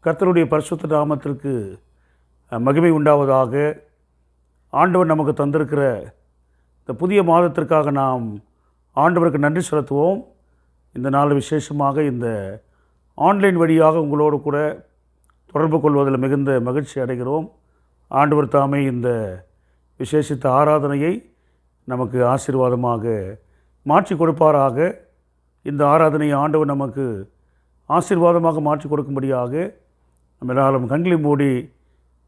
கர்த்தருடைய பரிசுத்த நாமத்திற்கு மகிமை உண்டாவதாக. ஆண்டவர் நமக்கு தந்திருக்கிற இந்த புதிய மாதத்திற்காக நாம் ஆண்டவருக்கு நன்றி செலுத்துவோம். இந்த நாள் விசேஷமாக இந்த ஆன்லைன் வழியாக உங்களோடு கூட தொடர்பு கொள்வதில் மிகுந்த மகிழ்ச்சி அடைகிறோம். ஆண்டவர் தாமே இந்த விசேஷித்த ஆராதனையை நமக்கு ஆசீர்வாதமாக மாற்றி கொடுப்பாராக. இந்த ஆராதனையை ஆண்டவர் நமக்கு ஆசீர்வாதமாக மாற்றி கொடுக்கும்படியாக நம்ம எல்லாரும் கண்களை மூடி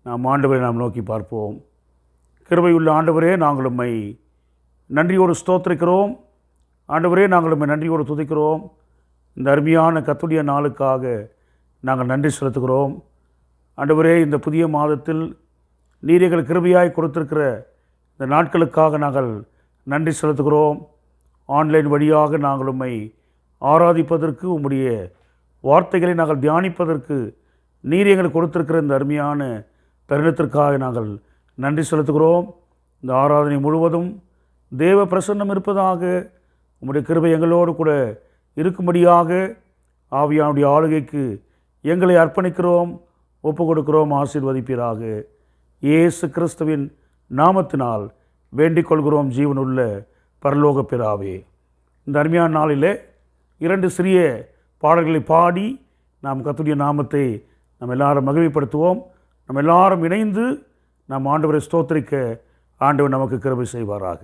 நாம் ஆண்டவரை நாம் நோக்கி பார்ப்போம். கிருபையுள்ள ஆண்டவரே, நாங்கள் உம்மை நன்றியோடு ஸ்தோத்திரிக்கிறோம். ஆண்டவரே, நாங்கள் உம்மை நன்றியோடு துதிக்கிறோம். இந்த அருமையான கர்த்தருடைய நாளுக்காக நாங்கள் நன்றி செலுத்துகிறோம். ஆண்டவரே, இந்த புதிய மாதத்தில் நீர் எங்கள் கிருபையாய் கொடுத்திருக்கிற இந்த நாட்களுக்காக நாங்கள் நன்றி செலுத்துகிறோம். ஆன்லைன் வழியாக நாங்கள் உம்மை ஆராதிப்பதற்கு, உம்முடைய வார்த்தைகளை நாங்கள் தியானிப்பதற்கு நீர் எங்களுக்கு கொடுத்திருக்கிற இந்த அருமையான தருணத்திற்காக நாங்கள் நன்றி செலுத்துகிறோம். இந்த ஆராதனை முழுவதும் தேவ பிரசன்னம் இருப்பதாக, உம்முடைய கிருபை எங்களோடு கூட இருக்கும்படியாக ஆவியானுடைய ஆளுகைக்கு எங்களை அர்ப்பணிக்கிறோம், ஒப்பு கொடுக்கிறோம். ஆசீர்வதிப்பீராக. இயேசு கிறிஸ்துவின் நாமத்தினால் வேண்டிக் கொள்கிறோம் ஜீவனுள்ள பரலோக பிதாவே. இந்த அருமையான நாளிலே 2 சிறிய பாடல்களை பாடி நாம் கர்த்தருடைய நாமத்தை நம்ம எல்லாரும் மகிமைப்படுத்துவோம். நம்ம எல்லாரும் இணைந்து நாம் ஆண்டவரை ஸ்தோத்திரிக்க ஆண்டவர் நமக்கு கிருபை செய்வாராக.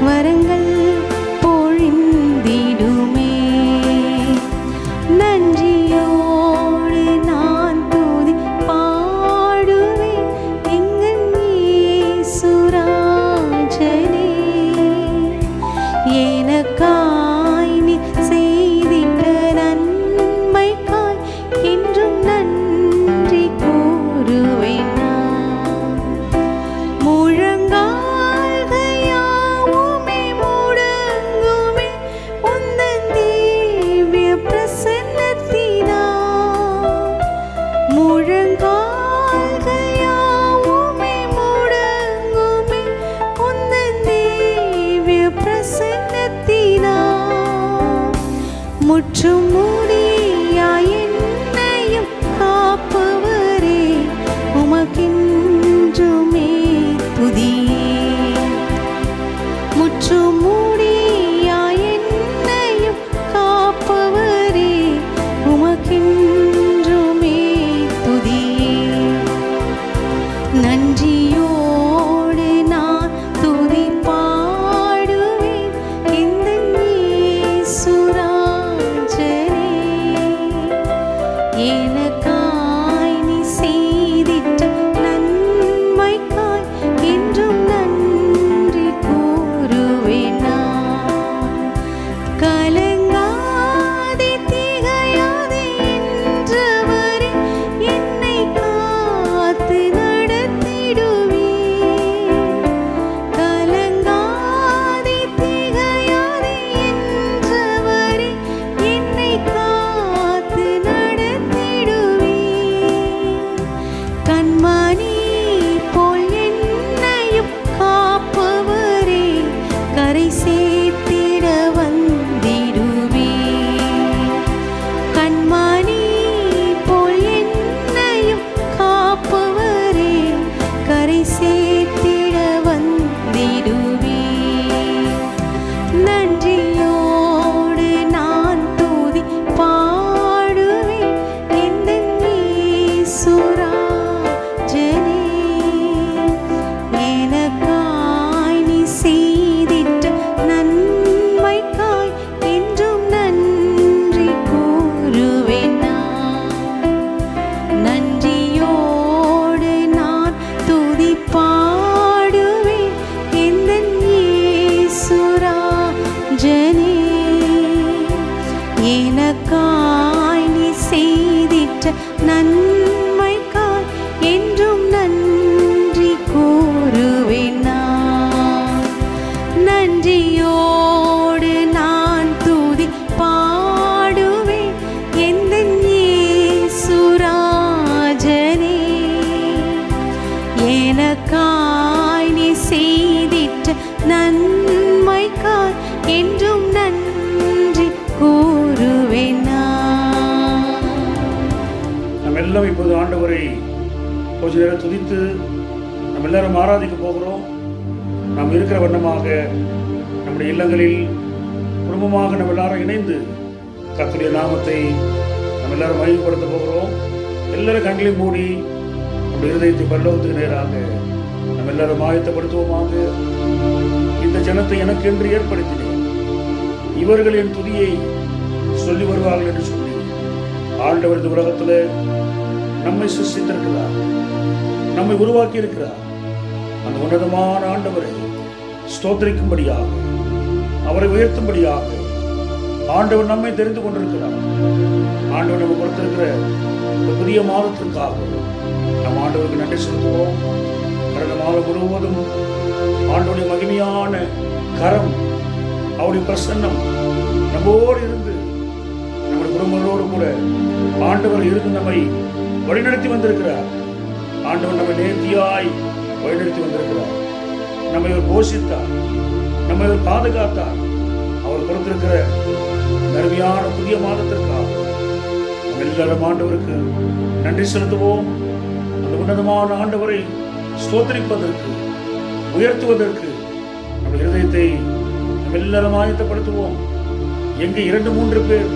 வரங்கள் பொழிந்திடுமே. முற்றும் மூடியாய் என்னையும் காப்பவரே, உமக்கென்றுமே துதியே. முற்றும் மூடியாய் என்னையும் காப்பவரே, உமக்கென்றுமே துதியே. நன்றியோடு நான் துதி பாடுவேன் எந்தன் இயேசுராஜனே. எனக்காய் நீ செய்திட்ட நன்மைக்காய் என்றும் நன்றி கூறுவேன் நான். கலங்காதே திகையாதே என்றவரே, என்னை காத்து நடத்திடுவீர். கலங்காதே திகையாதே என்றவரே, என்னை காத்து நடத்திடுவீர். கண்மணி போல் என்னையும் காப்பவரே, கரை சேர்த்திட வந்திடுவீர். கண்மணி போல் என்னையும் காப்பவரே, கரை சேர்த்திட வந்திடுவீர். நன்றியோடு நான் துதி பாடுவேன் எந்தன் இயேசுராஜனே. எனக்காய் நீ செய்திட்ட நன்மைக்காய் என்றும் நன்றி கூறுவேன் நான். நன்றியோடு நான் துதி பாடுவேன் எந்தன் இயேசுராஜனே. எனக்காய் நீ செய்திட்ட நன்மைக்காய் என்றும் நன்றி கூறுவேன் நான். நன்றியோடு நான் துதி பாடுவேன் எந்தன் இயேசுராஜனே. எனக்காய் நீ செய்திட்ட நன்மைக்காய் என்றும் நன்றி கூறுவேன் நான். நம்ம எல்லாம் இப்போது ஆண்டவரை கொஞ்ச நேரம் துதித்து நம்ம எல்லாரும் ஆராதிக்க போகிறோம். நாம் இருக்கிற வண்ணமாக நம்முடைய இல்லங்களில் குடும்பமாக நம்ம எல்லாரும் இணைந்து கர்த்தருடைய நாமத்தை நம்ம எல்லாரும் மகிமைப்படுத்த போகிறோம். எல்லாரும் கண்களை மூடி நம்முடைய இருதயத்தை பரலோகத்துக்கு நேராக நம்ம எல்லாரும் ஆயத்தப்படுத்துவோமாக. இந்த ஜனத்தை எனக்கென்று ஏற்படுத்தினேன், இவர்கள் என் துதியை சொல்லி வருவார்கள் என்று சொல்லி ஆண்டவர் இந்த உலகத்தில் நம்மை சிருஷ்டித்திருக்கிறார், நம்மை உருவாக்கி இருக்கிறார். அந்த உன்னதமான ஆண்டவரை ஸ்தோத்திரிக்கும்படியாக, அவரை உயர்த்தும்படியாக ஆண்டவர் நம்மை தெரிந்து கொண்டிருக்கிறார். ஆண்டவர் நம்ம கொடுத்திருக்கிற இந்த புதிய மாதத்திற்காக நம் ஆண்டவருக்கு நன்றி செலுத்துவோம். கடந்த மாதம் முழுவதும் ஆண்டவருடைய மகிமையான கரம், அவருடைய பிரசன்னம் நம்மோடு இருந்து நம்முடைய குடும்பங்களோடு கூட ஆண்டவர் இருந்து நம்மை வழிநடத்தி வந்திருக்கிறார். ஆண்டவர் நம்மை நேர்த்தியாய் வழிநடத்தி வந்திருக்கிறார். நம்மை அவர் போஷித்தார், நம்மை அவர் பாதுகாத்தார். அவர் கொடுத்திருக்கிற அருமையான புதிய மாதத்திற்காக நம்ம எல்லாரும் ஆண்டவருக்கு நன்றி செலுத்துவோம். அந்த உன்னதமான ஆண்டவரை ஸ்தோத்திரிப்பதற்கு, உயர்த்துவதற்கு நம்ம இருதயத்தை நம்ம எல்லாரும் ஆயத்தப்படுத்துவோம். எங்கே 2-3 பேர்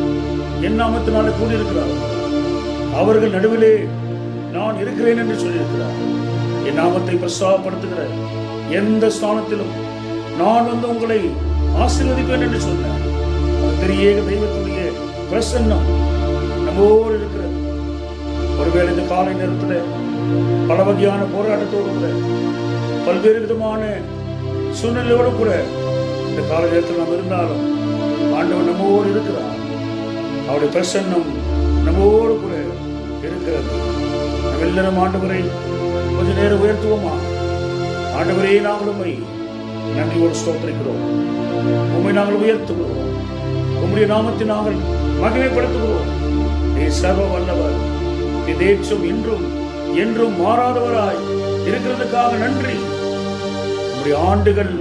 என் நாமத்தினால கூடியிருக்கிறார்கள், அவர்கள் நடுவிலே நான் இருக்கிறேன் என்று சொல்லியிருக்கிறார். என் நாமத்தை பிரஸ்தாபப்படுத்துகிற எந்த ஸ்தானத்திலும் நான் வந்து உங்களை ஆசீர்வதிப்பேன் என்று சொன்னேன். அது திரியேக தெய்வத்துடைய பிரசன்னம் நம்மோடு இருக்கிறது. ஒருவேளை இந்த காலை நேரத்தில் பல வகையான போராட்டத்தோடு கூட, பல்வேறு விதமான சூழ்நிலையோடு கூட இந்த கால நேரத்தில் நாம் இருந்தாலும் ஆண்டவர் நம்மோடு இருக்கிறார். அவருடைய பிரசன்னம் நம்மோடு கூட இருக்கிறது. நம்ம எல்லாரும் ஆண்டவரை கொஞ்ச நேரம் உயர்த்துவோமா? ஆண்டவரே, நாங்கள் உம்மை நன்றியோடு ஸ்தோத்திரிக்கிறோம், உம்மை நாங்கள் உயர்த்துகிறோம், உம்முடைய நாமத்தை நாங்கள் மகிமைப்படுத்துகிறோம். நீ சர்வ வல்லவர், இதேச்சும் இன்றும் என்றும் மாறாதவராய் இருக்கிறதுக்காக நன்றி. உம்முடைய ஆண்டுகள்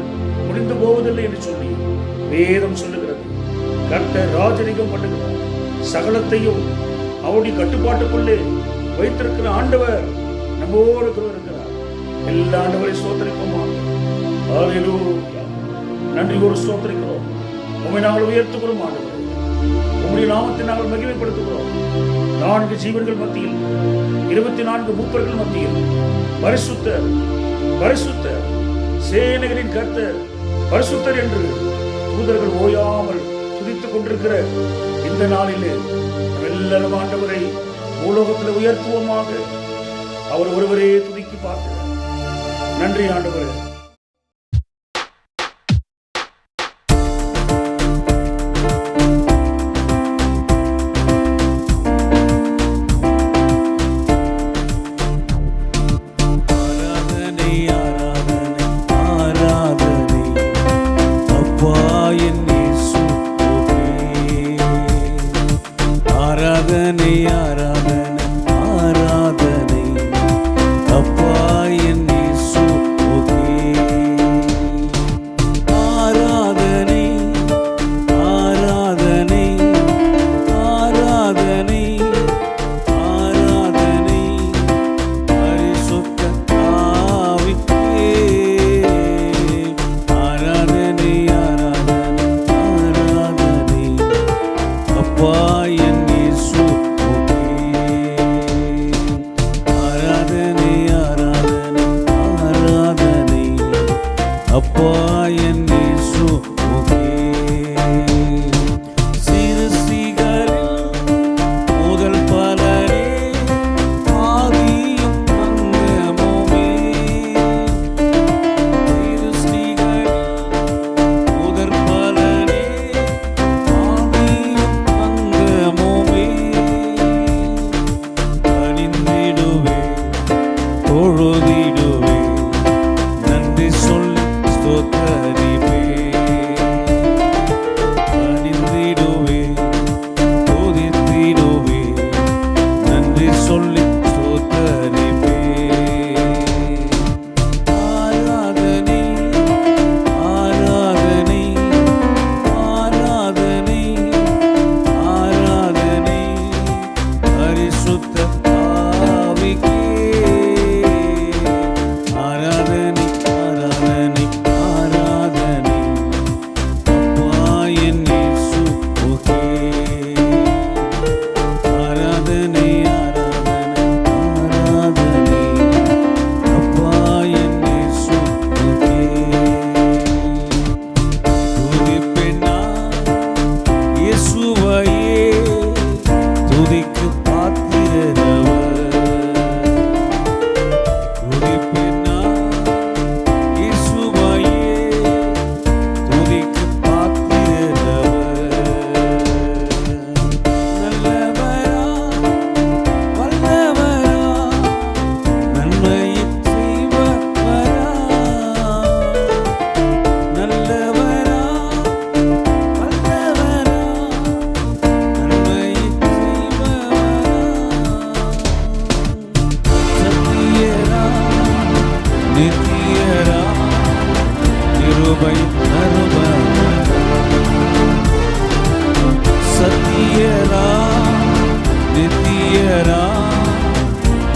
முடிந்து போவதில்லை என்று சொல்லி வேதம் சொல்லுகிறது. கர்த்தர் ராஜரிகம் பண்ணுகிறார். சகலத்தையும் அவருடைய கட்டுப்பாட்டுக்குள்ளே வைத்திருக்கிற ஆண்டவர் நம்மோடு கூட இருக்கிறார். எல்லா ஆண்டவரை ஸ்தோத்திரிப்போமா. ஹல்லேலூயா. நன்றியோடு ஸ்தோத்திரிக்கிறோம். உம்மை நாங்கள் உயர்த்துகிறோம் ஆண்டவரே. உம்முடைய நாமத்தை நாங்கள் மகிமைப்படுத்துகிறோம். 4 ஜீவன்கள் மத்தியில் 24 மூப்பர்கள் மத்தியில் பரிசுத்தர் பரிசுத்தர் சேனைகளின் கர்த்தர் பரிசுத்தர் என்று தூதர்கள் ஓயாமல் துதித்துக் கொண்டிருக்கிற இந்த நாளிலே எல்லாரும் ஆண்டவரை பூலோகத்தில் உயர்த்துவோமாக. அவர் ஒருவரே துதிக்கி பார்க்கிறார். நன்றி ஆண்டவரே.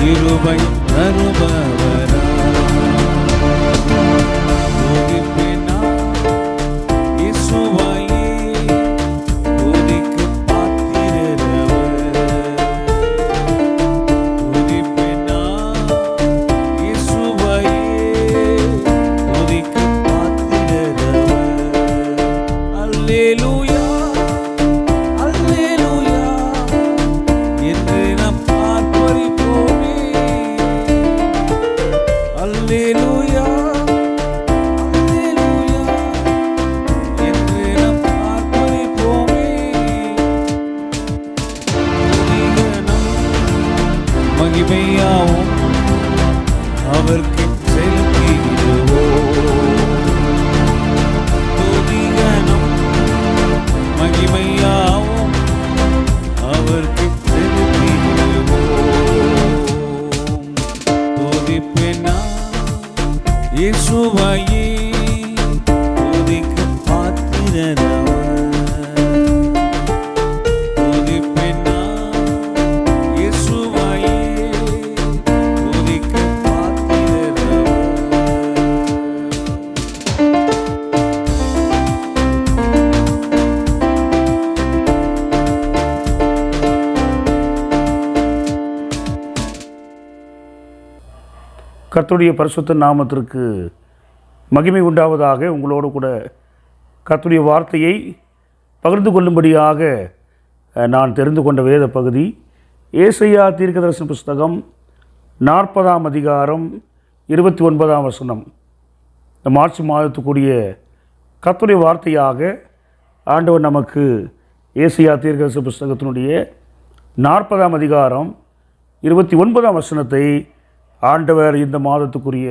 கிருபை தருபவரா துதிப்பேனா இயேசுவையே துதிக்கு பாத்திரரவர் துதிப்பேனா இயேசுவையே துதிக்கு பாத்திரரவர் அல்லேலூயா அல்லேலூயா என்று நாம் பார்ப்போமே கர்த்தருடைய பரிசுத்த நாமத்திற்கு மகிமை உண்டாவதாக. உங்களோடு கூட கர்த்தருடைய வார்த்தையை பகிர்ந்து கொள்ளும்படியாக நான் தெரிந்து கொண்ட வேத பகுதி ஏசாயா தீர்க்கதரிசன புஸ்தகம் 40ஆம் அதிகாரம் 29ஆம் வசனம். இந்த மார்ச் மாதத்துக்குரிய கர்த்தருடைய வார்த்தையாக ஆண்டவர் நமக்கு ஏசாயா தீர்க்கதரிசன புஸ்தகத்தினுடைய 40ஆம் அதிகாரம் 29ஆம் வசனத்தை ஆண்டவர் இந்த மாதத்துக்குரிய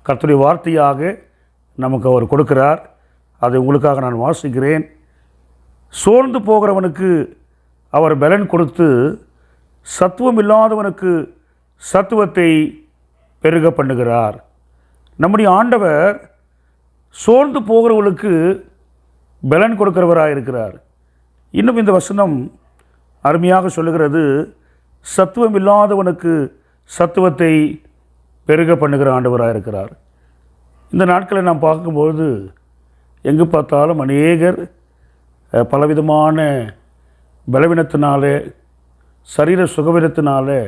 கர்த்தருடைய வார்த்தையாக நமக்கு அவர் கொடுக்கிறார். அதை உங்களுக்காக நான் வாசிக்கிறேன். சோர்ந்து போகிறவனுக்கு அவர் பலன் கொடுத்து சத்துவம் இல்லாதவனுக்கு சத்துவத்தை பெருக பண்ணுகிறார். நம்முடைய ஆண்டவர் சோர்ந்து போகிறவர்களுக்கு பலன் கொடுக்கிறவராக இருக்கிறார். இன்னும் இந்த வசனம் அருமையாக சொல்லுகிறது, சத்துவம் இல்லாதவனுக்கு சத்துவத்தை பெருக பண்ணுகிற ஆண்டவராக இருக்கிறார். இந்த நாட்களை நாம் பார்க்கும்போது எங்கு பார்த்தாலும் அநேகர் பலவிதமான பலவீனத்தினாலே, சரீர சுகவீனத்தினாலே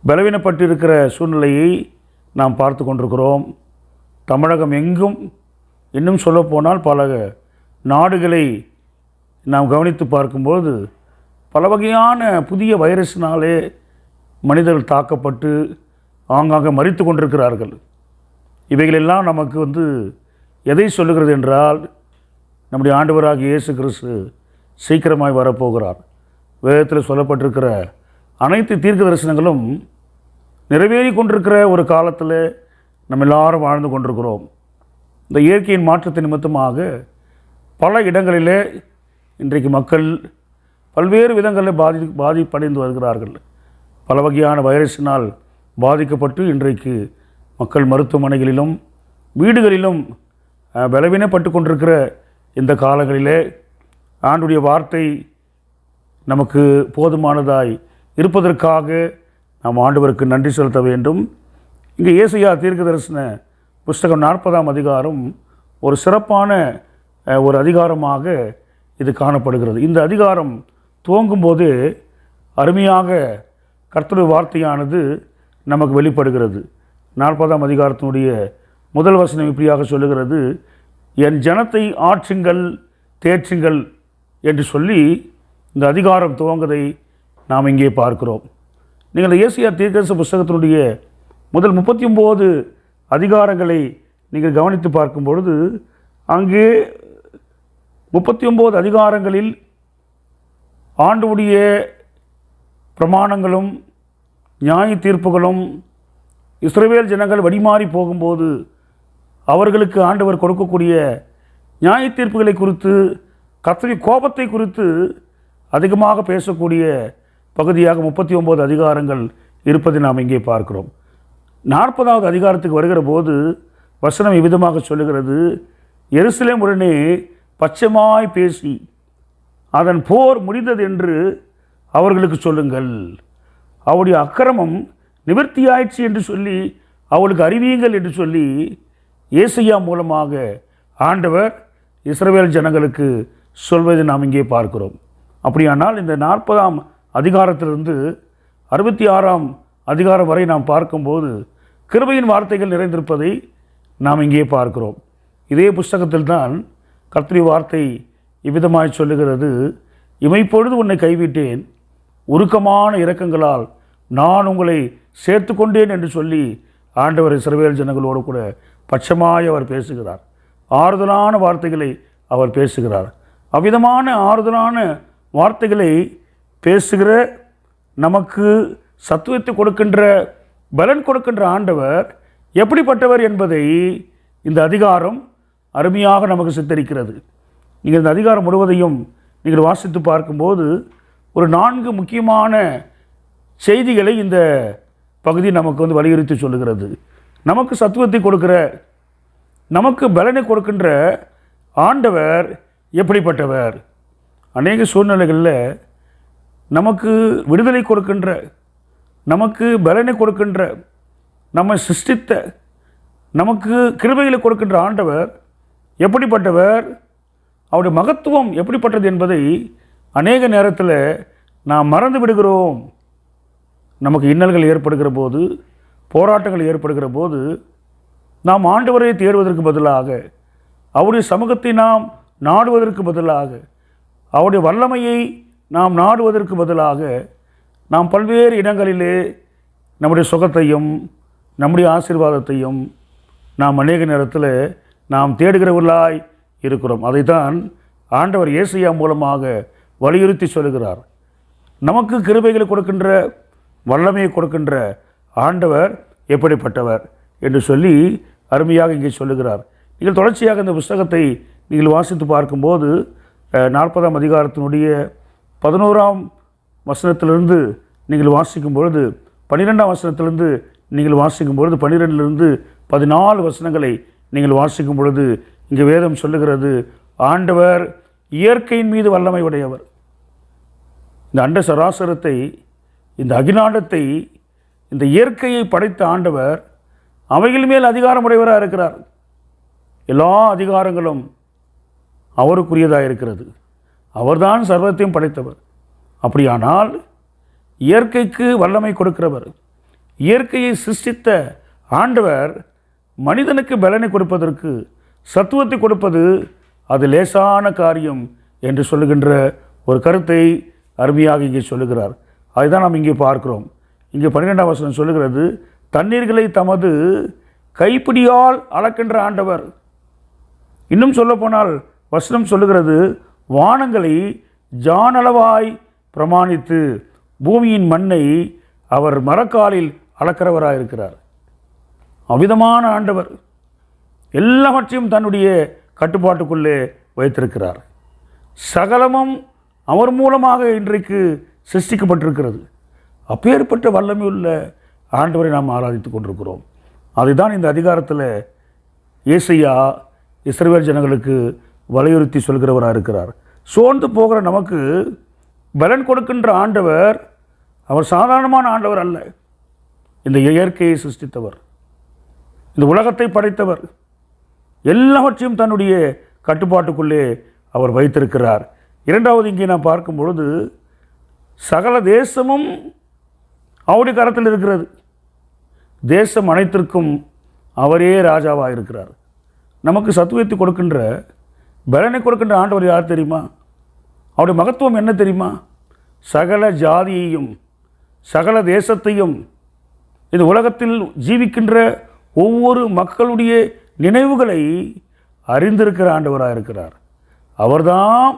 பலவீனப்பட்டிருக்கிற சூழ்நிலையை நாம் பார்த்து கொண்டிருக்கிறோம். தமிழகம் எங்கும், இன்னும் சொல்லப்போனால் பல நாடுகளை நாம் கவனித்து பார்க்கும்போது பல வகையான புதிய வைரஸினாலே மனிதர்கள் தாக்கப்பட்டு ஆங்காங்கே மரித்து கொண்டிருக்கிறார்கள். இவைகளெல்லாம் நமக்கு எதை சொல்லுகிறது என்றால், நம்முடைய ஆண்டவராகிய இயேசு கிறிஸ்து சீக்கிரமாய் வரப்போகிறார். வேதத்தில் சொல்லப்பட்டிருக்கிற அனைத்து தீர்க்க தரிசனங்களும் நிறைவேறி கொண்டிருக்கிற ஒரு காலத்தில் நம்ம எல்லாரும் வாழ்ந்து கொண்டிருக்கிறோம். இந்த இயற்கையின் மாற்றத்தின் நிமித்தமாக பல இடங்களிலே இன்றைக்கு மக்கள் பல்வேறு விதங்களில் பாதிப்படைந்து வருகிறார்கள். பல வகையான வைரஸினால் பாதிக்கப்பட்டு இன்றைக்கு மக்கள் மருத்துவமனைகளிலும் வீடுகளிலும் பலவீனப்பட்டு கொண்டிருக்கிற இந்த காலங்களிலே ஆண்டுடைய வார்த்தை நமக்கு போதுமானதாய் இருப்பதற்காக நாம் ஆண்டவருக்கு நன்றி செலுத்த வேண்டும். இங்கே ஏசாயா தீர்க்கதரிசன புஸ்தகம் 40ஆம் அதிகாரம் ஒரு சிறப்பான ஒரு அதிகாரமாக இது காணப்படுகிறது. இந்த அதிகாரம் துவங்கும்போது அருமையாக கர்த்தருடைய வார்த்தையானது நமக்கு வெளிப்படுகிறது. 40ஆம் அதிகாரத்தினுடைய முதல் வசனம் இப்படியாக சொல்லுகிறது, என் ஜனத்தை ஆற்றுங்கள் தேற்றுங்கள் என்று சொல்லி இந்த அதிகாரம் துவங்குவதை நாம் இங்கே பார்க்கிறோம். நீங்கள் ஏசாயா தீர்க்கதரிசன புஸ்தகத்தினுடைய முதல் 39 அதிகாரங்களை நீங்கள் கவனித்து பார்க்கும் பொழுது அங்கே 39 அதிகாரங்களில் ஆண்டவருடைய பிரமாணங்களும் நியாய தீர்ப்புகளும் இஸ்ரவேல் ஜனங்கள் வழிமாறி போகும்போது அவர்களுக்கு ஆண்டவர் கொடுக்கக்கூடிய நியாய தீர்ப்புகளை குறித்து, கர்த்தருடைய கோபத்தை குறித்து அதிகமாக பேசக்கூடிய பகுதியாக 39 அதிகாரங்கள் இருப்பதை நாம் இங்கே பார்க்கிறோம். 40ஆவது அதிகாரத்துக்கு வருகிற போது வசனம் இவ்விதமாக சொல்லுகிறது, எருசலேம் உடனே பட்சமாய் பேசி அதன் போர் முடிந்தது என்று அவர்களுக்கு சொல்லுங்கள், அவருடைய அக்கிரமம் நிவர்த்தியாயிற்று என்று சொல்லி அவளுக்கு அறிவியுங்கள் என்று சொல்லி ஏசாயா மூலமாக ஆண்டவர் இஸ்ரவேல் ஜனங்களுக்கு சொல்வதை நாம் இங்கே பார்க்கிறோம். அப்படியானால் இந்த 40ஆம் அதிகாரத்திலிருந்து 66ஆம் அதிகாரம் வரை நாம் பார்க்கும்போது கிருபையின் வார்த்தைகள் நிறைந்திருப்பதை நாம் இங்கே பார்க்கிறோம். இதே புஸ்தகத்தில் தான் கர்த்தருடைய வார்த்தை இவ்விதமாய் சொல்லுகிறது, இமைப்பொழுது உன்னை கைவிட்டேன், உருக்கமான இரக்கங்களால் நான் உங்களை சேர்த்து கொண்டேன் என்று சொல்லி ஆண்டவர் இஸ்ரவேல் ஜனங்களோடு கூட பட்சமாய் அவர் பேசுகிறார். ஆறுதலான வார்த்தைகளை அவர் பேசுகிறார். அவ்விதமான ஆறுதலான வார்த்தைகளை பேசுகிற, நமக்கு சத்துவத்தை கொடுக்கின்ற, பலன் கொடுக்கின்ற ஆண்டவர் எப்படிப்பட்டவர் என்பதை இந்த அதிகாரம் அருமையாக நமக்கு சித்தரிக்கிறது. நீங்கள் இந்த அதிகாரம் முழுவதையும் நீங்கள் வாசித்து பார்க்கும்போது ஒரு 4 முக்கியமான செய்திகளை இந்த பகுதி நமக்கு வலியுறுத்தி சொல்லுகிறது. நமக்கு சத்துவத்தை கொடுக்கிற, நமக்கு பலனை கொடுக்கின்ற ஆண்டவர் எப்படிப்பட்டவர்? அநேக சூழ்நிலைகளில் நமக்கு விடுதலை கொடுக்கின்ற, நமக்கு பலனை கொடுக்கின்ற, நம்மை சிருஷ்டித்த, நமக்கு கிருபைகளை கொடுக்கின்ற ஆண்டவர் எப்படிப்பட்டவர், அவருடைய மகத்துவம் எப்படிப்பட்டது என்பதை அநேக நேரத்தில் நாம் மறந்து விடுகிறோம். நமக்கு இன்னல்கள் ஏற்படுகிற போது, போராட்டங்கள் ஏற்படுகிற போது நாம் ஆண்டவரை தேடுவதற்கு பதிலாக, அவருடைய சமூகத்தை நாம் நாடுவதற்கு பதிலாக, அவருடைய வல்லமையை நாம் நாடுவதற்கு பதிலாக, நாம் பல்வேறு இடங்களிலே நம்முடைய சுகத்தையும் நம்முடைய ஆசீர்வாதத்தையும் நாம் அநேக நேரத்தில் நாம் தேடுகிறவர்களாய் இருக்கிறோம். அதைத்தான் ஆண்டவர் ஏசாயா மூலமாக வலியுறுத்தி சொல்லுகிறார். நமக்கு கிருபைகளை கொடுக்கின்ற, வல்லமையை கொடுக்கின்ற ஆண்டவர் எப்படிப்பட்டவர் என்று சொல்லி அருமையாக இங்கே சொல்லுகிறார். நீங்கள் தொடர்ச்சியாக இந்த புஸ்தகத்தை நீங்கள் வாசித்து பார்க்கும்போது 40ஆம் அதிகாரத்தினுடைய 11ஆம் வசனத்திலிருந்து நீங்கள் வாசிக்கும் பொழுது, 12ஆம் வசனத்திலிருந்து நீங்கள் வாசிக்கும் பொழுது, 12லிருந்து 14 வசனங்களை நீங்கள் வாசிக்கும் பொழுது இங்கே வேதம் சொல்லுகிறது, ஆண்டவர் இயற்கையின் மீது வல்லமை உடையவர். இந்த அண்ட சராசரத்தை, இந்த அகிலாண்டத்தை, இந்த இயற்கையை படைத்த ஆண்டவர் அவைகள் மேல் அதிகாரம் உடையவராக இருக்கிறார். எல்லா அதிகாரங்களும் அவருக்குரியதாக இருக்கிறது. அவர்தான் சர்வத்தையும் படைத்தவர். அப்படியானால் இயற்கைக்கு வல்லமை கொடுக்கிறவர், இயற்கையை சிருஷ்டித்த ஆண்டவர் மனிதனுக்கு பலனை கொடுப்பதற்கு, சத்துவத்தை கொடுப்பது அது லேசான காரியம் என்று சொல்லுகின்ற ஒரு கருத்தை அருமையாக இங்கே சொல்லுகிறார். அதுதான் நாம் இங்கே பார்க்கிறோம். இங்கே 12ஆம் வசனம் சொல்லுகிறது, தண்ணீர்களை தமது கைப்பிடியால் அளக்கின்ற ஆண்டவர். இன்னும் சொல்லப்போனால் வசனம் சொல்லுகிறது, வானங்களை ஜானளவாய் பிரமாணித்து பூமியின் மண்ணை அவர் மரக்காலில் அளக்கிறவராக இருக்கிறார். அவ்விதமான ஆண்டவர் எல்லாவற்றையும் தன்னுடைய கட்டுப்பாட்டுக்குள்ளே வைத்திருக்கிறார். சகலமும் அவர் மூலமாக இன்றைக்கு சிருஷ்டிக்கப்பட்டிருக்கிறது. அப்பேற்பட்ட வல்லமையுள்ள ஆண்டவரை நாம் ஆராதித்து கொண்டிருக்கிறோம். அதுதான் இந்த அதிகாரத்தில் ஏசாயா இஸ்ரவேல் ஜனங்களுக்கு வலியுறுத்தி சொல்கிறவராக இருக்கிறார். சோர்ந்து போகிற நமக்கு பலன் கொடுக்கின்ற ஆண்டவர் அவர் சாதாரணமான ஆண்டவர் அல்ல. இந்த இயற்கையை சிருஷ்டித்தவர், இந்த உலகத்தை படைத்தவர், எல்லாவற்றையும் தன்னுடைய கட்டுப்பாட்டுக்குள்ளே அவர் வைத்திருக்கிறார். இரண்டாவது இங்கே நாம் பார்க்கும் பொழுது, சகல தேசமும் அவருடைய கரத்தில் இருக்கிறது. தேசம் அனைத்திற்கும் அவரே ராஜாவாக இருக்கிறார். நமக்கு சத்துவத்தை கொடுக்கின்ற, பலனை கொடுக்கின்ற ஆண்டவர் யார் தெரியுமா? அவருடைய மகத்துவம் என்ன தெரியுமா? சகல ஜாதியையும் சகல தேசத்தையும், இந்த உலகத்தில் ஜீவிக்கின்ற ஒவ்வொரு மக்களுடைய நினைவுகளை அறிந்திருக்கிற ஆண்டவராக இருக்கிறார். அவர்தான்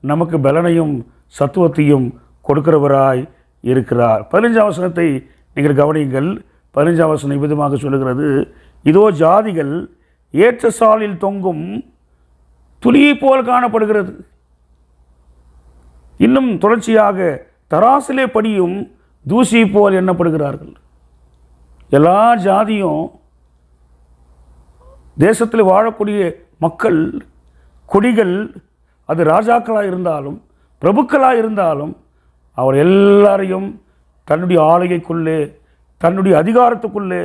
நமக்கு பலனையும் சத்துவத்தையும் கொடுக்கிறவராய் இருக்கிறார். 15ஆம் வசனத்தை நீங்கள் கவனியுங்கள். 15ஆம் வசனம் விதமாக சொல்லுகிறது, இதோ ஜாதிகள் ஏற்ற சாலில் தொங்கும் துளியை போல் காணப்படுகிறது. இன்னும் தொடர்ச்சியாக தராசிலே படியும் தூசி போல் எண்ணப்படுகிறார்கள். எல்லா ஜாதியும், தேசத்தில் வாழக்கூடிய மக்கள், கொடிகள், அது ராஜாக்களாக இருந்தாலும் பிரபுக்களாக இருந்தாலும், அவர் எல்லாரையும் தன்னுடைய ஆளுகைக்குள்ளே, தன்னுடைய அதிகாரத்துக்குள்ளே,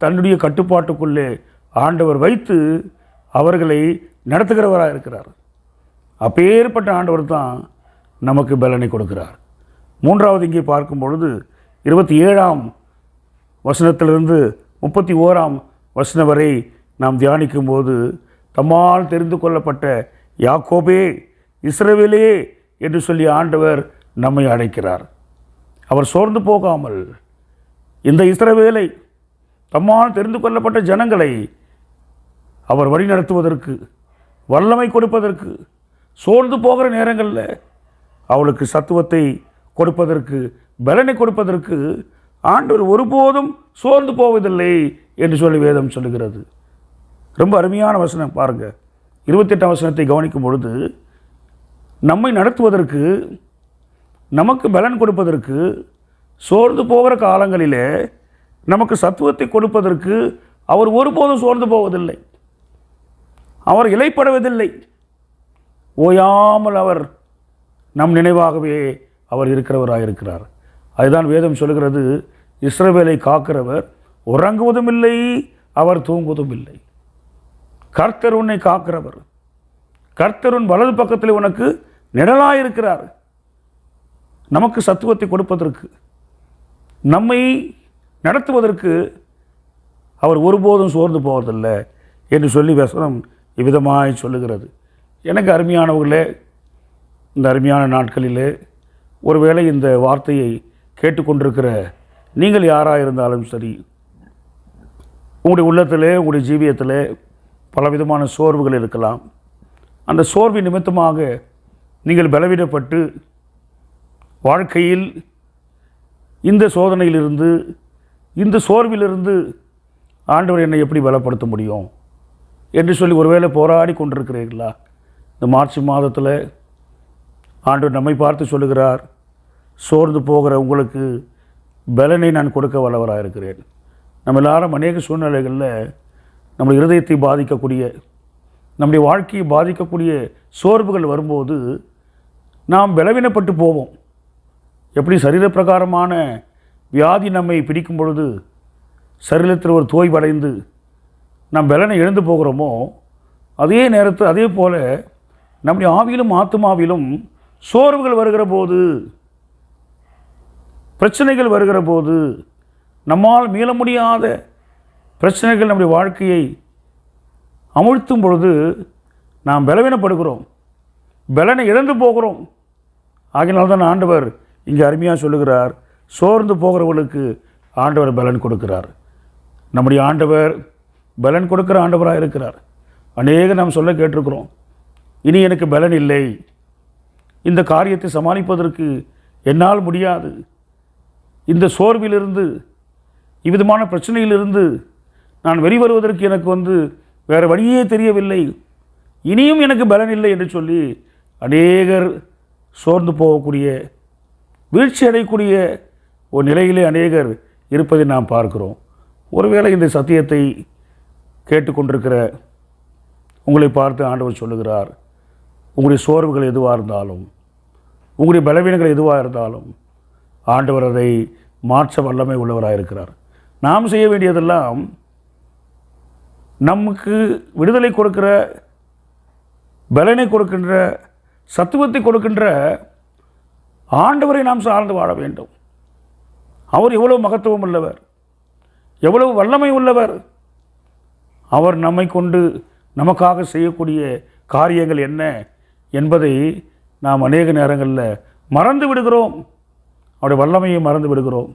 தன்னுடைய கட்டுப்பாட்டுக்குள்ளே ஆண்டவர் வைத்து அவர்களை நடத்துகிறவராக இருக்கிறார். அப்பேற்பட்ட ஆண்டவர் தான் நமக்கு பலனை கொடுக்கிறார். மூன்றாவது இங்கே பார்க்கும் பொழுது 27ஆம் வசனத்திலிருந்து 31ஆம் வசனம் வரை நாம் தியானிக்கும் போது, தம்மால் தெரிந்து கொள்ளப்பட்ட யாக்கோபே, இஸ்ரவேலே என்று சொல்லி ஆண்டவர் நம்மை அழைக்கிறார். அவர் சோர்ந்து போகாமல் இந்த இஸ்ரவேலை, தம்மால் தெரிந்து கொள்ளப்பட்ட ஜனங்களை அவர் வழிநடத்துவதற்கு, வல்லமை கொடுப்பதற்கு, சோர்ந்து போகிற நேரங்களில் அவளுக்கு சத்துவத்தை கொடுப்பதற்கு, பலனை கொடுப்பதற்கு ஆண்டவர் ஒருபோதும் சோர்ந்து போவதில்லை என்று சொல்லி வேதம் சொல்லுகிறது. ரொம்ப அருமையான வசனம் பாருங்கள். 28ஆம் வசனத்தை கவனிக்கும் பொழுது, நம்மை நடத்துவதற்கு, நமக்கு பலன் கொடுப்பதற்கு, சோர்ந்து போகிற காலங்களிலே நமக்கு சத்துவத்தை கொடுப்பதற்கு அவர் ஒருபோதும் சோர்ந்து போவதில்லை. அவர் இலைப்படுவதில்லை. ஓயாமல் அவர் நம் நினைவாகவே அவர் இருக்கிறவராக இருக்கிறார். அதுதான் வேதம் சொல்கிறது, இஸ்ரவேலை காக்கிறவர் உறங்குவதும் இல்லை, அவர் தூங்குவதும் இல்லை. கர்த்தர் உன்னை காக்கிறவர், கர்த்தர் உன் வலது பக்கத்தில் உனக்கு நிழலாயிருக்கிறார். நமக்கு சத்துவத்தை கொடுப்பதற்கு, நம்மை நடத்துவதற்கு அவர் ஒருபோதும் சோர்ந்து போவதில்லை என்று சொல்லி வசனம் இவ்விதமாய் சொல்லுகிறது. எனக்கு அருமையானவர்களே, இந்த அருமையான நாட்களிலே ஒருவேளை இந்த வார்த்தையை கேட்டுக்கொண்டிருக்கிற நீங்கள் யாராக இருந்தாலும் சரி, உங்களுடைய உள்ளத்திலே உங்களுடைய ஜீவியத்திலே பலவிதமான சோர்வுகள் இருக்கலாம். அந்த சோர்வின் நிமித்தமாக நீங்கள் பலவீனப்பட்டு வாழ்க்கையில் இந்த சோதனையிலிருந்து இந்த சோர்விலிருந்து ஆண்டவர் என்னை எப்படி பலப்படுத்த முடியும் என்று சொல்லி ஒருவேளை போராடி கொண்டிருக்கிறீர்களா? இந்த மார்ச் மாதத்தில் ஆண்டவர் நம்மை பார்த்து சொல்லுகிறார், சோர்ந்து போகிற உங்களுக்கு பலனை நான் கொடுக்க வல்லவராக இருக்கிறேன். நம்ம எல்லாரும் அநேக சூழ்நிலைகளில் நம்ம இருதயத்தை பாதிக்கக்கூடிய, நம்முடைய வாழ்க்கையை பாதிக்கக்கூடிய சோர்வுகள் வரும்போது நாம் பலவீனப்பட்டு போவோம். எப்படி சரீர பிரகாரமான வியாதி நம்மை பிடிக்கும் பொழுது சரீரத்தில் ஒரு தோய்வடைந்து நாம் பலனை இழந்து போகிறோமோ, அதே நேரத்தில் அதே போல் நம்முடைய ஆவியிலும் ஆத்துமாவிலும் சோர்வுகள் வருகிற போது, பிரச்சனைகள் வருகிற போது, நம்மால் மீள முடியாத பிரச்சனைகள் நம்முடைய வாழ்க்கையை அமுழ்த்தும் பொழுது நாம் பலவீனப்படுகிறோம், பலனை இழந்து போகிறோம். ஆகினால்தான் ஆண்டவர் இங்கே அருமையாக சொல்லுகிறார், சோர்ந்து போகிறவர்களுக்கு ஆண்டவர் பலன் கொடுக்கிறார். நம்முடைய ஆண்டவர் பலன் கொடுக்கிற ஆண்டவராக இருக்கிறார். அநேக நாம் சொல்ல கேட்டிருக்கிறோம், இனி எனக்கு பலன் இல்லை, இந்த காரியத்தை சமாளிப்பதற்கு என்னால் முடியாது, இந்த சோர்விலிருந்து இவ்விதமான பிரச்சனையிலிருந்து நான் வெளிவருவதற்கு எனக்கு வேறு வழியே தெரியவில்லை, இனியும் எனக்கு பலன் இல்லை என்று சொல்லி அநேகர் சோர்ந்து போகக்கூடிய, வீழ்ச்சி அடையக்கூடிய ஒரு நிலையிலே அநேகர் இருப்பதை நாம் பார்க்கிறோம். ஒருவேளை இந்த சத்தியத்தை கேட்டுக்கொண்டிருக்கிற உங்களை பார்த்து ஆண்டவர் சொல்லுகிறார், உங்களுடைய சோர்வுகள் எதுவாக இருந்தாலும், உங்களுடைய பலவீனங்கள் எதுவாக இருந்தாலும் ஆண்டவர் அதை மாற்ற வல்லமை உள்ளவராக இருக்கிறார். நாம் செய்ய வேண்டியதெல்லாம் நமக்கு விடுதலை கொடுக்கிற, பலனை கொடுக்கின்ற, சத்துவத்தை கொடுக்கின்ற ஆண்டவரை நாம் சார்ந்து வாழ வேண்டும். அவர் எவ்வளவு மகத்துவம் உள்ளவர், எவ்வளவு வல்லமை உள்ளவர், அவர் நம்மை கொண்டு நமக்காக செய்யக்கூடிய காரியங்கள் என்ன என்பதை நாம் அநேக நேரங்களில் மறந்து விடுகிறோம். அவருடைய வல்லமையை மறந்து விடுகிறோம்,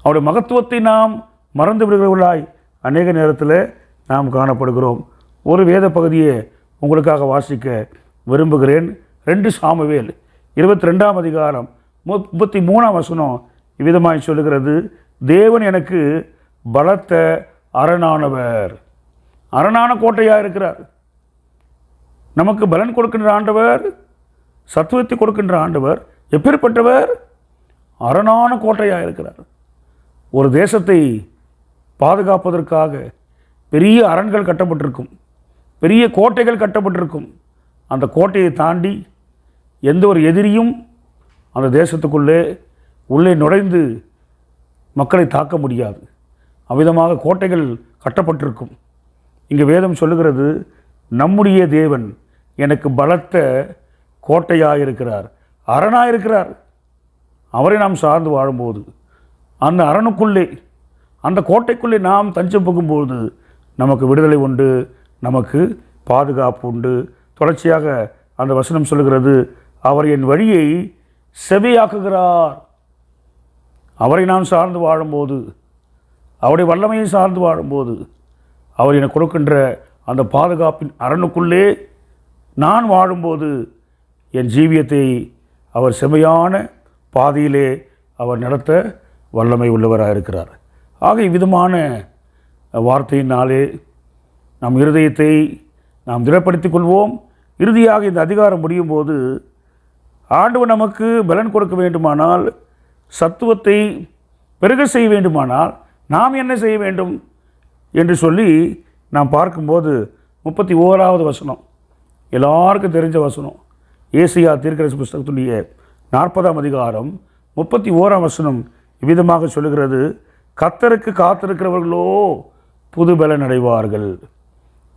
அவருடைய மகத்துவத்தை நாம் மறந்து விடுகிறவர்களாய் அநேக நேரத்தில் நாம் காணப்படுகிறோம். ஒரு வேத பகுதியை உங்களுக்காக வாசிக்க விரும்புகிறேன். 2 சாமுவேல் 22ஆம் அதிகாரம் 33ஆம் வசனம் இவ்விதமாய் சொல்லுகிறது, தேவன் எனக்கு பலத்த அரணானவர், அரணான கோட்டையாக இருக்கிறார். நமக்கு பலன் கொடுக்கின்ற ஆண்டவர், சத்துவத்தை கொடுக்கின்ற ஆண்டவர் எப்பேற்பட்டவர்? அரணான கோட்டையாக இருக்கிறார். ஒரு தேசத்தை பாதுகாப்பதற்காக பெரிய அரண்கள் கட்டப்பட்டிருக்கும், பெரிய கோட்டைகள் கட்டப்பட்டிருக்கும். அந்த கோட்டையை தாண்டி எந்த ஒரு எதிரியும் அந்த தேசத்துக்குள்ளே உள்ளே நுழைந்து மக்களை தாக்க முடியாது. அவ்விதமாக கோட்டைகள் கட்டப்பட்டிருக்கும். இங்கே வேதம் சொல்லுகிறது, நம்முடைய தேவன் எனக்கு பலத்த கோட்டையாக இருக்கிறார், அரணாக இருக்கிறார். அவரை நாம் சார்ந்து வாழும்போது அந்த அரணுக்குள்ளே, அந்த கோட்டைக்குள்ளே நாம் தஞ்சம் புகும்போது நமக்கு விடுதலை உண்டு, நமக்கு பாதுகாப்பு உண்டு. தொடர்ச்சியாக அந்த வசனம் சொல்லுகிறது, அவர் என் வழியை செவியாக்குகிறார். அவரை நாம் சார்ந்து வாழும்போது, அவருடைய வல்லமையை சார்ந்து வாழும்போது, அவர் எனக்கு கொடுக்கின்ற அந்த பாதுகாப்பின் அரணுக்குள்ளே நான் வாழும்போது என் ஜீவியத்தை அவர் செமையான பாதையிலே அவர் நடத்த வல்லமை உள்ளவராக இருக்கிறார். ஆக இவ்விதமான வார்த்தையினாலே நம் இருதயத்தை நாம் திடப்படுத்திக் கொள்வோம். இறுதியாக இந்த அதிகாரம் முடியும் போது ஆண்டவர் நமக்கு பலன் கொடுக்க வேண்டுமானால், சத்துவத்தை பெருக செய்ய வேண்டுமானால் நாம் என்ன செய்ய வேண்டும் என்று சொல்லி நாம் பார்க்கும்போது 31வது வசனம் எல்லாருக்கும் தெரிஞ்ச வசனம். ஏசியா தீர்க்கதரிசி புஸ்தகத்துடைய 40ஆம் அதிகாரம் 31ஆம் வசனம் இவ்விதமாக சொல்லுகிறது, கர்த்தருக்கு காத்திருக்கிறவர்களோ புது பலன் அடைவார்கள்.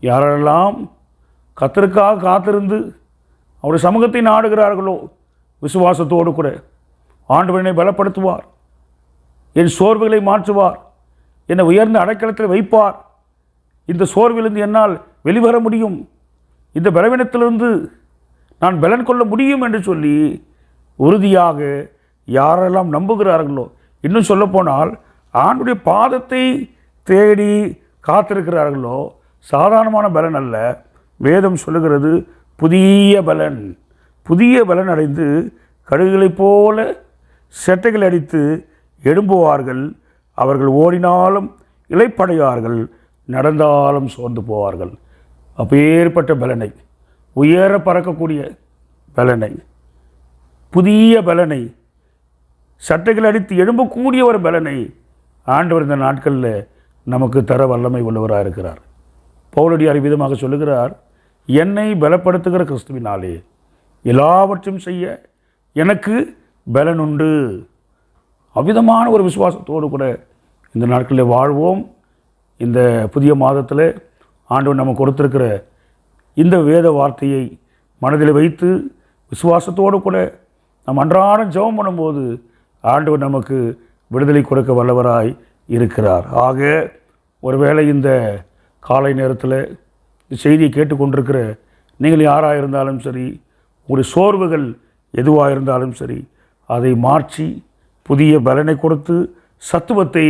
யாரெல்லாம் கர்த்தருக்காக காத்திருந்து அவருடைய சமூகத்தை நாடுகிறார்களோ, விசுவாசத்தோடு கூட ஆண்டவனை பலப்படுத்துவார், என் சோர்வுகளை மாற்றுவார், என்னை உயர்ந்த அடைக்கலத்தில் வைப்பார். இந்த சோர்விலிருந்து என்னால் வெளிவர முடியும், இந்த பலவீனத்திலிருந்து நான் பலன் கொள்ள முடியும் என்று சொல்லி உறுதியாக யாரெல்லாம் நம்புகிறார்களோ, இன்னும் சொல்லப்போனால் ஆண்டுடைய பாதத்தை தேடி காத்திருக்கிறார்களோ, சாதாரணமான பலன் அல்ல. வேதம் சொல்லுகிறது புதிய பலன். புதிய பலன் அடைந்து கழுகுகளைப் போல செட்டைகள் அடித்து எழும்புவார்கள். அவர்கள் ஓடினாலும் இளைப்படையார்கள், நடந்தாலும் சோர்ந்து போவார்கள். அப்பேற்பட்ட பலனை, உயர பறக்கக்கூடிய பலனை, புதிய பலனை, சட்டைகள் அடித்து எழும்பக்கூடிய ஒரு பலனை ஆண்டவர் இந்த நாட்களில் நமக்கு தர வல்லமை உள்ளவராக இருக்கிறார். பவுலடியார் விதமாக சொல்லுகிறார், என்னை பலப்படுத்துகிற கிறிஸ்துவினாலே எல்லாவற்றையும் செய்ய எனக்கு பலன் உண்டு. அவ்விதமான ஒரு விசுவாசத்தோடு கூட இந்த நாட்களில் வாழ்வோம். இந்த புதிய மாதத்தில் ஆண்டவர் நமக்கு கொடுத்திருக்கிற இந்த வேத வார்த்தையை மனதில் வைத்து விசுவாசத்தோடு கூட நம் அன்றாடம் ஜெபம் பண்ணும்போது ஆண்டவர் நமக்கு விடுதலை கொடுக்க வல்லவராய் இருக்கிறார். ஆக ஒருவேளை இந்த காலை நேரத்தில் இந்த செய்தியை கேட்டுக்கொண்டிருக்கிற நீங்கள் யாராக இருந்தாலும் சரி, உங்களுடைய சோர்வுகள் எதுவாக இருந்தாலும் சரி, அதை மாற்றி புதிய பலனை கொடுத்து சத்துவத்தை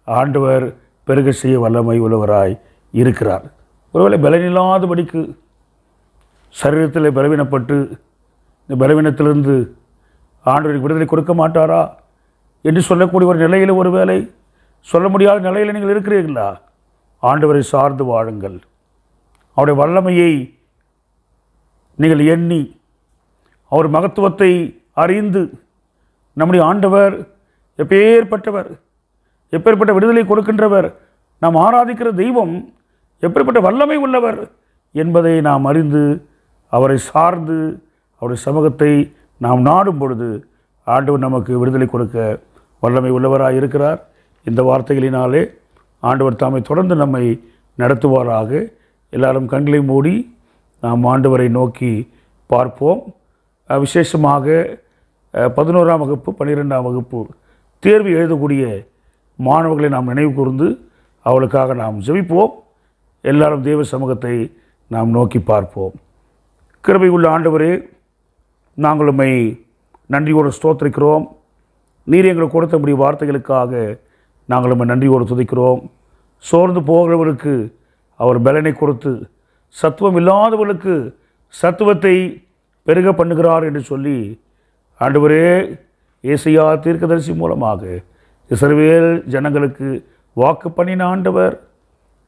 ஆண்டவர் பெருக செய்ய வல்லமை உள்ளவராய் இருக்கிறார். ஒருவேளை பலனில்லாதபடிக்கு சரீரத்தில் பலவீனப்பட்டு இந்த பலவீனத்திலிருந்து ஆண்டவருக்கு விடுதலை கொடுக்க மாட்டாரா என்று சொல்லக்கூடிய ஒரு நிலையில், ஒருவேளை சொல்ல முடியாத நிலையில் நீங்கள் இருக்கிறீர்களா? ஆண்டவரை சார்ந்து வாழுங்கள். அவருடைய வல்லமையை நீங்கள் எண்ணி, அவர் மகத்துவத்தை அறிந்து, நம்முடைய ஆண்டவர் எப்பேற்பட்டவர், எப்பேற்பட்ட விடுதலை கொடுக்கின்றவர், நாம் ஆராதிக்கிற தெய்வம் எப்பேற்பட்ட வல்லமை உள்ளவர் என்பதை நாம் அறிந்து அவரை சார்ந்து அவருடைய சமூகத்தை நாம் நாடும் பொழுது ஆண்டவர் நமக்கு விடுதலை கொடுக்க வல்லமை உள்ளவராக இருக்கிறார். இந்த வார்த்தைகளினாலே ஆண்டவர் தாமை தொடர்ந்து நம்மை நடத்துவாராக. எல்லாரும் கண்களை மூடி நாம் ஆண்டவரை நோக்கி பார்ப்போம். விசேஷமாக 11ஆம் வகுப்பு 12ஆம் வகுப்பு தேர்வு எழுதக்கூடிய மாணவர்களை நாம் நினைவு கூர்ந்து அவளுக்காக நாம் ஜெபிப்போம். எல்லாரும் தேவ சமூகத்தை நாம் நோக்கி பார்ப்போம். கிருபை உள்ள ஆண்டவரே, நாங்கள் உம்மை நன்றியோடு ஸ்தோத்திரிக்கிறோம். நீர் எங்களுக்கு கொடுத்தபடி வார்த்தைகளுக்காக நாங்கள் உம்மை நன்றியோடு துதிக்கிறோம். சோர்ந்து போகிறவர்களுக்கு அவர் பலனை கொடுத்து, சத்துவம் இல்லாதவர்களுக்கு சத்துவத்தை பெருக பண்ணுகிறார் என்று சொல்லி ஆண்டவரே ஏசாயா தீர்க்கதரிசி மூலமாக இஸ்ரவேல் ஜனங்களுக்கு வாக்கு பண்ணின ஆண்டவர்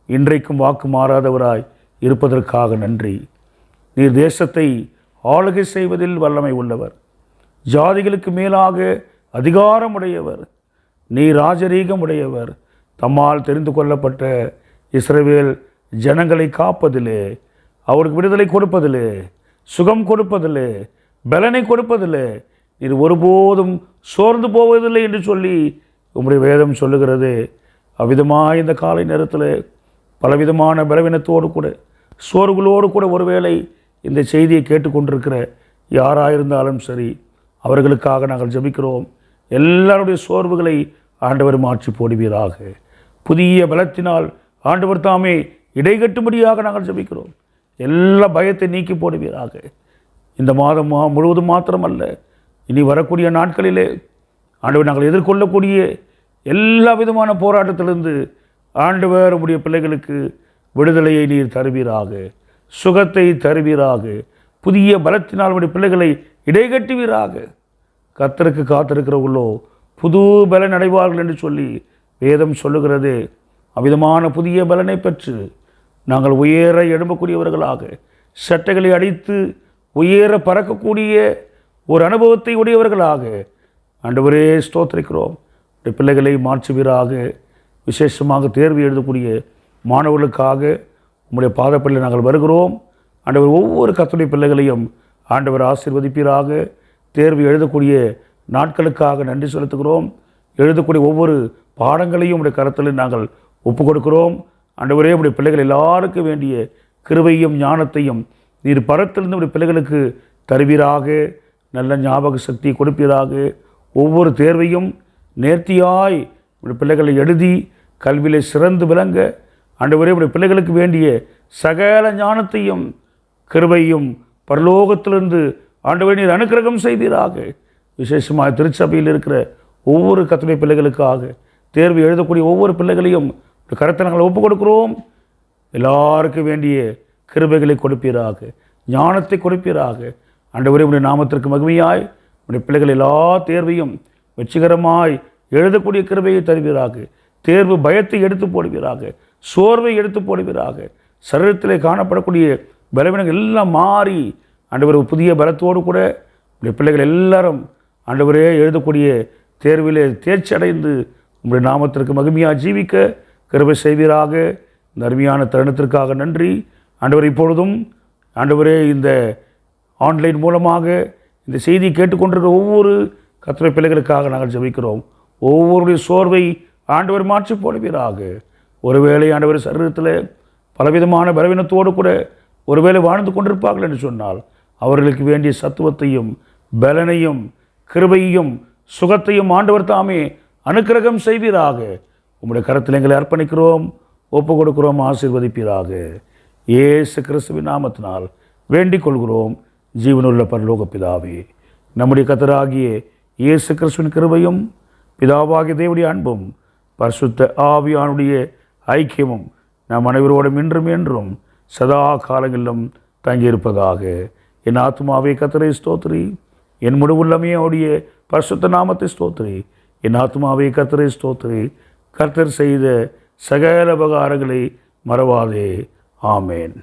இன்றைக்கும் வாக்கு மாறாதவராய் இருப்பதற்காக நன்றி. நீர் தேசத்தை ஆளுகை செய்வதில் வல்லமை உள்ளவர், ஜாதிகளுக்கு மேலாக அதிகாரம் உடையவர், நீர் ராஜரீகம் உடையவர். தம்மால் தெரிந்து கொள்ளப்பட்ட இஸ்ரவேல் ஜனங்களை காப்பதிலே, அவருக்கு விடுதலை கொடுப்பதிலே, சுகம் கொடுப்பதில்லை, பலனை கொடுப்பதில்லை, இது ஒருபோதும் சோர்ந்து போவதில்லை என்று சொல்லி உம்முடைய வேதம் சொல்லுகிறது. அவ்விதமாக இந்த காலை நேரத்தில் பலவிதமான பலவீனத்தோடு கூட சோர்வுகளோடு கூட ஒருவேளை இந்த செய்தியை கேட்டுக்கொண்டிருக்கிற யாராயிருந்தாலும் சரி, அவர்களுக்காக நாங்கள் ஜெபிக்கிறோம். எல்லாருடைய சோர்வுகளை ஆண்டவர் மாற்றி போடுவீராக. புதிய பலத்தினால் ஆண்டவர் தாமே இடைகட்டும்படியாக நாங்கள் ஜெபிக்கிறோம். எல்லா பயத்தை நீக்கி போடுவீராக. இந்த மாதம் முழுவதும் மாத்திரமல்ல, இனி வரக்கூடிய நாட்களிலே ஆண்டவர் நாங்கள் எதிர்கொள்ளக்கூடிய எல்லா விதமான போராட்டத்திலிருந்து ஆண்டவர் உடைய பிள்ளைகளுக்கு விடுதலையை நீர் தருவீராக, சுகத்தை தருவீராக, புதிய பலத்தினால் உடைய பிள்ளைகளை இடைகட்டுவீராக. கர்த்தருக்கு காத்திருக்கிறவர்களோ புது பலன் அடைவார்கள் என்று சொல்லி வேதம் சொல்லுகிறது. அவ்விதமான புதிய பலனை பெற்று நாங்கள் உயர எழும்பக்கூடியவர்களாக, சட்டைகளை அடித்து உயர பறக்கக்கூடிய ஒரு அனுபவத்தை உடையவர்களாக ஆண்டவரே ஸ்தோத்திரிக்கிறோம். பிள்ளைகளை மாற்றுவீராக. விசேஷமாக தேர்வு எழுதக்கூடிய மாணவர்களுக்காக உம்முடைய பாதப்பள்ளியில் நாங்கள் வருகிறோம். ஆண்டவர் ஒவ்வொரு கர்த்தருடைய பிள்ளைகளையும் ஆண்டவர் ஆசீர்வதிப்பீராக. தேர்வு எழுதக்கூடிய நாட்களுக்காக நன்றி செலுத்துகிறோம். எழுதக்கூடிய ஒவ்வொரு பாடங்களையும் உடைய கரத்தில் நாங்கள் ஒப்பு கொடுக்கிறோம். ஆண்டவரே, உடைய பிள்ளைகள் எல்லாருக்கும் வேண்டிய கிருபையும் ஞானத்தையும் நீர் பரத்திலிருந்து உடைய பிள்ளைகளுக்கு தருவீராக. நல்ல ஞாபக சக்தியை கொடுப்பீராக. ஒவ்வொரு தேர்வையும் நேர்த்தியாய் உடைய பிள்ளைகளை எழுதி கல்வியிலே சிறந்து விளங்க ஆண்டவரே உடைய பிள்ளைகளுக்கு வேண்டிய சகல ஞானத்தையும் கிருபையும் பரலோகத்திலிருந்து ஆண்டவரே நீர் அனுக்கிரகம் செய்வீராக. விசேஷமாக திருச்சபையில் இருக்கிற ஒவ்வொரு கர்த்தருடைய பிள்ளைகளுக்காக தேர்வு எழுதக்கூடிய ஒவ்வொரு பிள்ளைகளையும் கருத்தை நாங்கள் ஒப்புக் கொடுக்கிறோம். எல்லாருக்கும் வேண்டிய கிருபைகளை கொடுப்பீராக, ஞானத்தை கொடுப்பீராக. ஆண்டவரே உடைய நாமத்திற்கு மகிமையாய் உடைய பிள்ளைகள் எல்லா தேர்வையும் வெற்றிகரமாய் எழுதக்கூடிய கிருபையை தருவீராக. தேர்வு பயத்தை எடுத்து போடுவீராக, சோர்வை எடுத்து போடுவீராக. சரீரத்திலே காணப்படக்கூடிய பலவீனங்கள் எல்லாம் மாறி ஆண்டவர் புதிய பலத்தோடு கூட உடைய பிள்ளைகள் எல்லாரும் ஆண்டவரே எழுதக்கூடிய தேர்விலே தேர்ச்சி அடைந்து உங்களுடைய நாமத்திற்கு மகிமையாக ஜீவிக்க கிருபை செய்வீராக. இந்த அருமையான தருணத்திற்காக நன்றி ஆண்டவர். இப்பொழுதும் ஆண்டவரே இந்த ஆன்லைன் மூலமாக இந்த செய்தி கேட்டுக்கொண்டிருக்கிற ஒவ்வொரு கர்த்தருடைய பிள்ளைகளுக்காக நாங்கள் ஜெபிக்கிறோம். ஒவ்வொருடைய சோர்வை ஆண்டவர் மாற்றி போடுவீராக. ஒருவேளை ஆண்டவர் சரீரத்தில் பலவிதமான பலவீனத்தோடு கூட ஒருவேளை வாழ்ந்து கொண்டிருப்பார்கள் என்று சொன்னால் அவர்களுக்கு வேண்டிய சத்துவத்தையும் பலனையும் கிருபையையும் சுகத்தையும் ஆண்டவர் தாமே அனுக்கிரகம் செய்வீராக. உம்முடைய கரத்தில் எங்களை அர்ப்பணிக்கிறோம், ஒப்பு கொடுக்கிறோம். ஆசீர்வதிப்பீராக. இயேசு கிறிஸ்துவின் நாமத்தினால் வேண்டிக் கொள்கிறோம் ஜீவனுள்ள பரலோக பிதாவே. நம்முடைய கர்த்தராகிய இயேசு கிறிஸ்துவின் கிருபையும் பிதாவாகிய தேவனுடைய அன்பும் பரிசுத்த ஆவியானுடைய ஐக்கியமும் நம் அனைவரோடும் இன்றும் என்றும் சதா காலங்களிலும் தங்கியிருப்பதாக. என் ஆத்மாவே கர்த்தரை ஸ்தோத்திரி, என் முடிவுள்ளமே அவருடைய பரிசுத்த நாமத்தை ஸ்தோத்திரி. என் ஆத்மாவே கர்த்தரை ஸ்தோத்திரி, கர்த்தர் செய்த சகல உபகாரங்களை மறவாதே. ஆமேன்.